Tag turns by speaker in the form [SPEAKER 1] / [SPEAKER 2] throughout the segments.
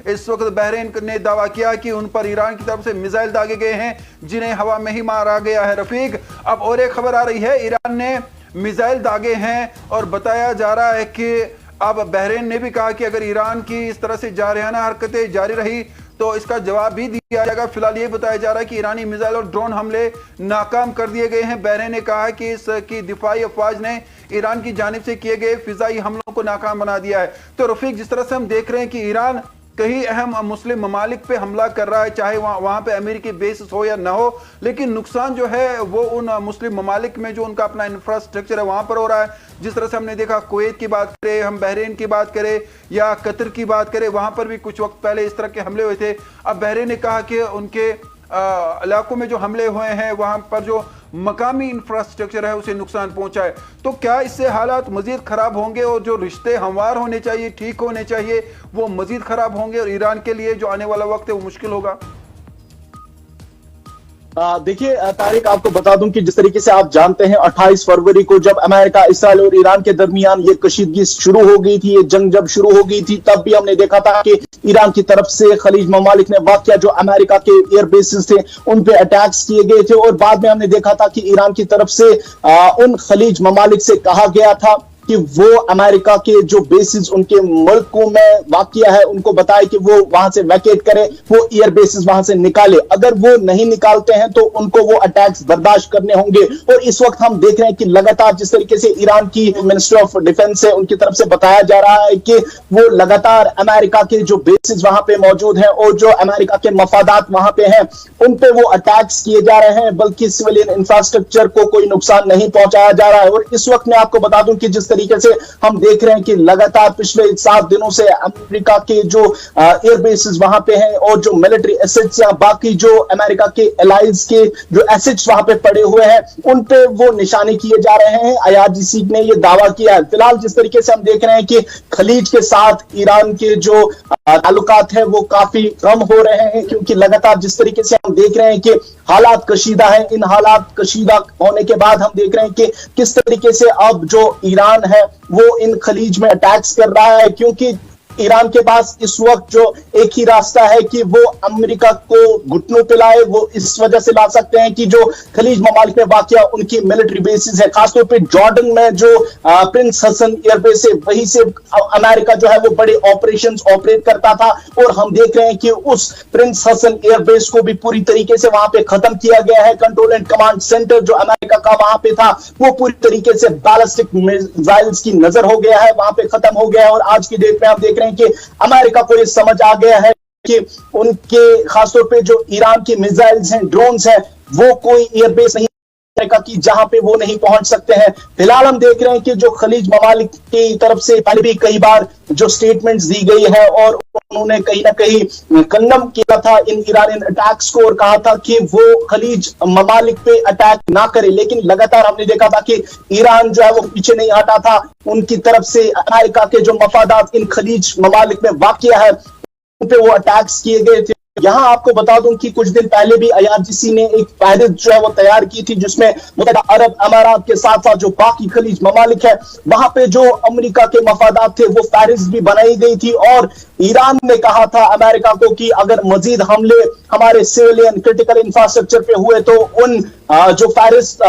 [SPEAKER 1] इस वक्त बहरीन ने दावा किया कि उन पर ईरान की तरफ से मिसाइल दागे गए हैं जिन्हें हवा में ही मारा गया है। रफीक, अब और एक खबर आ रही है, ईरान ने मिसाइल दागे हैं और बताया जा रहा है कि अब बहरीन ने भी कहा कि अगर ईरान की इस तरह से जारहाना हरकतें जारी रही तो इसका जवाब भी दिया जाएगा। फिलहाल ये बताया जा रहा है कि ईरानी मिसाइल और ड्रोन हमले नाकाम कर दिए गए हैं। बहरीन ने कहा कि इसकी दिफाई अफवाज ने ईरान की जानिब से किए गए फिजाई हमलों को नाकाम बना दिया है। तो रफीक, जिस तरह से हम देख रहे हैं कि ईरान कई अहम मुस्लिम ममालिक पे हमला कर रहा है, चाहे वहां पे अमेरिकी बेसिस हो या ना हो, लेकिन नुकसान जो है वो उन मुस्लिम ममालिक में जो उनका अपना इंफ्रास्ट्रक्चर है वहां पर हो रहा है। जिस तरह से हमने देखा, कुवैत की बात करें, हम बहरीन की बात करें या कतर की बात करें, वहां पर भी कुछ वक्त पहले इस तरह के हमले हुए थे। अब बहरीन ने कहा कि उनके इलाकों में जो हमले हुए हैं वहां पर जो मकामी इंफ्रास्ट्रक्चर है उसे नुकसान पहुंचा है। तो क्या इससे हालात मजीद खराब होंगे और जो रिश्ते हमवार होने चाहिए, ठीक होने चाहिए, वो मजीद खराब होंगे और ईरान के लिए जो आने वाला वक्त है वो मुश्किल होगा?
[SPEAKER 2] देखिए तारिक, आपको बता दूं कि जिस तरीके से आप जानते हैं 28 फरवरी को जब अमेरिका, इसराइल और ईरान के दरमियान ये कशीदगी शुरू हो गई थी, ये जंग जब शुरू हो गई थी, तब भी हमने देखा था कि ईरान की तरफ से खलीज ममालिक ने वाकया जो अमेरिका के एयर बेसिस थे उन पे अटैक्स किए गए थे। और बाद में हमने देखा था कि ईरान की तरफ से उन खलीज ममालिक से कहा गया था कि वो अमेरिका के जो बेसिस उनके मुल्कों में वाकया है उनको बताए कि वो वहां से वैकेट करे, वो एयर बेसिस वहां से निकाले। अगर वो नहीं निकालते हैं तो उनको वो अटैक्स बर्दाश्त करने होंगे। और इस वक्त हम देख रहे हैं कि लगातार जिस तरीके से ईरान की मिनिस्टर ऑफ डिफेंस है उनकी तरफ से बताया जा रहा है कि वो लगातार अमेरिका के जो बेसिस वहां पे मौजूद हैं और जो अमेरिका के मफादात वहां पे हैं उन पे वो अटैक्स किए जा रहे हैं, बल्कि सिविलियन इंफ्रास्ट्रक्चर को कोई नुकसान नहीं पहुंचाया जा रहा है। और इस वक्त मैं आपको बता दूं कि जिस तरीके से हम देख रहे हैं कि लगातार पिछले 7 दिनों से अमेरिका के जो एयर बेसिस वहां पे हैं और जो मिलिट्री एसेट्स या बाकी जो अमेरिका के एलाइज के जो एसेट्स वहां पे पड़े हुए हैं उन पे वो निशाने किए जा रहे हैं। IRGC ने ये दावा किया है। फिलहाल जिस तरीके से हम देख रहे हैं कि खलीज के साथ ईरान के जो ताल्लुकात है वो काफी कम हो रहे हैं, क्योंकि लगातार जिस तरीके से हम देख रहे हैं कि हालात कशीदा है। इन हालात कशीदा होने के बाद हम देख रहे हैं कि किस तरीके से अब जो ईरान है वो इन खलीज में अटैक्स कर रहा है, क्योंकि ईरान के पास इस वक्त जो एक ही रास्ता है कि वो अमेरिका को घुटनों पे लाए। वो इस वजह से ला सकते हैं कि जो खलीज ममालिक में वाकया उनकी मिलिट्री बेसिस है, खासतौर पे जॉर्डन में जो प्रिंस हसन एयरबेस है, वहीं से अमेरिका जो है वो बड़े ऑपरेशंस ऑपरेट करता था। और हम देख रहे हैं कि उस प्रिंस हसन एयरबेस को भी पूरी तरीके से वहां पे खत्म किया गया है। कंट्रोल एंड कमांड सेंटर जो अमेरिका का वहां पे था वो पूरी तरीके से बैलिस्टिक मिसाइल्स की नजर हो गया है, वहां पे खत्म हो गया है। और आज की डेट में आप देख रहे हैं कि अमेरिका को ये समझ आ गया है कि उनके खासतौर पे जो ईरान की मिसाइल्स हैं, ड्रोन्स हैं, वो कोई एयरबेस नहीं अमेरिका की जहां पे वो नहीं पहुंच सकते हैं। फिलहाल हम देख रहे हैं कि जो खलीज ममालिक की तरफ से पहले भी कई बार जो स्टेटमेंट्स दी गई है और उन्होंने कहीं ना कहीं कंडम किया था इन ईरानियन अटैक्स को और कहा था कि वो खलीज ममालिक पे अटैक ना करे, लेकिन लगातार हमने देखा था कि ईरान जो है वो पीछे नहीं हटा था। उनकी तरफ से अमेरिका के जो मफादात इन खलीज ममालिक में वाकया है उन पे वो अटैक्स किए गए थे। यहां आपको बता दूं कि कुछ दिन पहले भी IRGC ने एक फहरिस्त जो है वो तैयार की थी, जिसमें मुत्तहिदा अरब अमारात के साथ साथ जो बाकी खलीज ममालिक है वहां पे जो अमेरिका के मफादात थे वो फहरिस्त भी बनाई गई थी। और ईरान ने कहा था अमेरिका को कि अगर मजीद हमले हमारे सिविलियन क्रिटिकल इंफ्रास्ट्रक्चर पे हुए तो उन जो फहरिस्त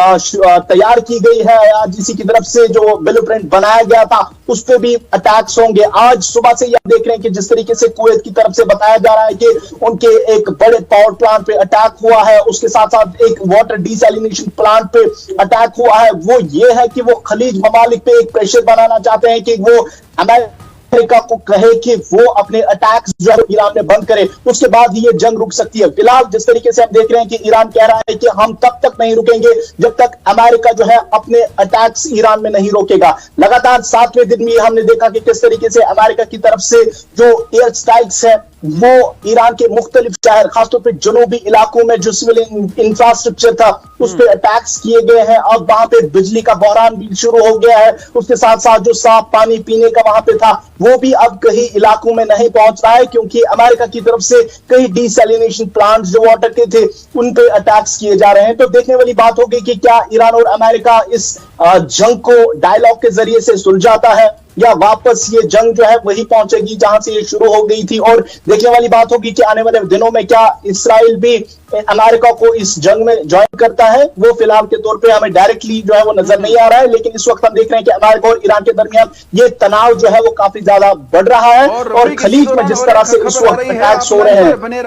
[SPEAKER 2] तैयार की गई है IRGC की तरफ से, जो ब्लूप्रिंट बनाया गया था, उस पर भी अटैक्स होंगे। आज सुबह से यह देख रहे हैं कि जिस तरीके से कुवैत की तरफ से बताया जा रहा है कि उनके एक बड़े पावर प्लांट पे अटैक हुआ है, उसके साथ साथ एक वाटर डिसैलिनेशन प्लांट पे अटैक हुआ है। वो ये है कि वो खलीज ममालिक पे एक प्रेशर बनाना चाहते हैं कि वो अमेरिका को कहे कि वो अपने अटैक्स जो है ईरान में बंद करे, उसके बाद ही ये जंग रुक सकती है। फिलहाल जिस तरीके से हम देख रहे हैं कि ईरान कह रहा है कि हम तब तक नहीं रुकेंगे जब तक अमेरिका जो है अपने अटैक्स ईरान में नहीं रोकेगा। लगातार 7वें दिन में हमने देखा कि किस तरीके से अमेरिका की तरफ से जो एयर स्ट्राइक्स है वो ईरान के मुख्तलिफ शहर, खासतौर पर जनूबी इलाकों में जो सिविल इंफ्रास्ट्रक्चर था उस पर अटैक्स किए गए हैं। अब वहां पे बिजली का बहरान भी शुरू हो गया है। उसके साथ साथ जो साफ पानी पीने का वहां पे था वो भी अब कई इलाकों में नहीं पहुंच रहा है, क्योंकि अमेरिका की तरफ से कई डिसैलिनेशन प्लांट जो वाटर के थे उन पे अटैक्स किए जा रहे हैं। तो देखने वाली बात होगी कि क्या ईरान और अमेरिका इस जंग को डायलॉग के जरिए से सुलझाता है, या वापस ये जंग जो है वही पहुंचेगी जहां से ये शुरू हो गई थी। और देखने वाली बात होगी कि आने वाले दिनों में क्या इसराइल भी अमेरिका को इस जंग में ज्वाइन करता है। वो फिलहाल के तौर पे हमें डायरेक्टली जो है वो नजर नहीं आ रहा है, लेकिन इस वक्त हम देख रहे हैं कि अमेरिका और ईरान के दरमियान ये तनाव जो है वो काफी ज्यादा बढ़ रहा है। और खलीज में जिस तरह से इस वक्त अटैक्स हो रहे हैं,